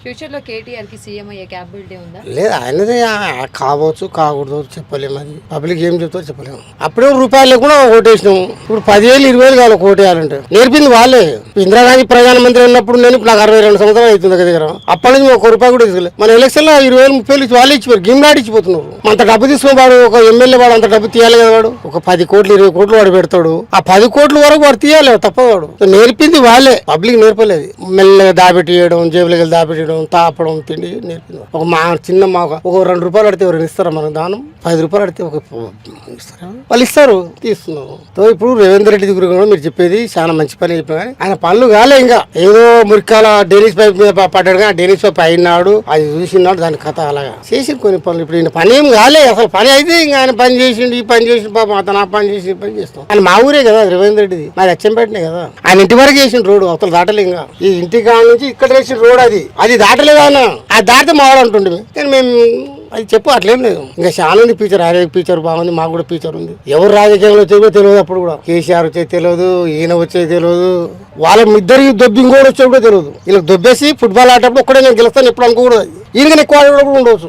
Future లో కేటీఆర్ కి CM అయ్యే క్యాపబిలిటీ ఉందా? లేదు ఆయనదే కావచ్చు కాకూడదు చెప్పలేము. అది పబ్లిక్ ఏం చెప్తారో చెప్పలేము. అప్పుడే రూపాయలు లేకుండా ఓటేసినాం. ఇప్పుడు 10,000 20,000 కావాలి ఓటేయాలంటే. నేర్పింది వాళ్ళే. ఇందిరాగాంధీ ప్రధానమంత్రి ఉన్నప్పుడు నేను ఇప్పుడు నాకు 62 సంవత్సరాలు అవుతుంది దగ్గర. అప్పటి నుంచి ఒక రూపాయి కూడా తీసుకోలేదు. మన ఎలక్షన్ లో 20,000 30,000 ఇచ్చి వాళ్ళే ఇచ్చిపోయారు. గిమ్నాడి ఇచ్చిపోతున్నారు. అంత డబ్బు తీసుకుని వాడు ఒక ఎమ్మెల్యే వాడు అంత డబ్బు తీయాలి కదా. వాడు ఒక 10 కోట్లు 20 కోట్లు వాడు పెడతాడు. ఆ 10 కోట్ల వరకు వాడు తీయాలి తప్పవాడు. నేర్పింది వాళ్ళే, పబ్లిక్ నేర్పలేదు. మెల్లగా దాబెట్టియడం, జేబులకి తాపడం, తిండి నేర్పింది. ఒక చిన్న ఒక 2 రూపాయలు అడితే ఎవరైనా ఇస్తారా మనకు దానం? 10 రూపాయలు అడితే ఒక ఇస్తారా? వాళ్ళు ఇస్తారు, తీస్తున్నారు. ఇప్పుడు రేవంత్ రెడ్డి దగ్గర కూడా మీరు చెప్పేది చాలా మంచి పని చెప్పిన కానీ ఆయన పనులు కాలే. ఇంకా ఏదో మురికాల డెనిస్ పైప్ మీద పడ్డాడు కానీ డెనిస్ పైప్ అయినాడు, అది చూసినాడు, దాని కథ అలాగా చేసి కొన్ని పనులు. ఇప్పుడు ఈయన పని ఏం కాలే. అసలు పని అయితే ఇంకా ఆయన పని చేసిండు, ఈ పని చేసి పాపం అతను ఆ పని చేసి పని చేస్తాం. ఆయన మా ఊరే కదా రేవంత్ రెడ్డిది, మాది అచ్చంపేటనే కదా. ఆయన ఇంటి వరకు వేసిన రోడ్డు అవతల దాటలే. ఇంకా ఈ ఇంటి కాడ నుంచి ఇక్కడ వేసిన రోడ్ అది దాటలేదు. ఆయన అది దాటితే మావాడు అంటుండే. కానీ మేము అది చెప్పు అట్లేం లేదు. ఇంకా చాలా ఉంది ఫీచర్. ఆయన ఫీచర్ బాగుంది, మాకు కూడా ఫీచర్ ఉంది. ఎవరు రాజకీయంలో వచ్చేదో తెలియదు. అప్పుడు కూడా కేసీఆర్ వచ్చేది తెలియదు, ఈయన వచ్చేది తెలియదు. వాళ్ళ ఇద్దరికి దొబ్బి ఇంకోటి వచ్చేది కూడా తెలియదు. వీళ్ళకి దొబ్బేసి ఫుట్బాల్ ఆడేటప్పుడు ఒక్కడే నేను గెలుస్తాను ఎప్పుడు అనుకోకూడదు. ఈయన ఎక్కువ ఆడేటప్పుడు ఉండవచ్చు.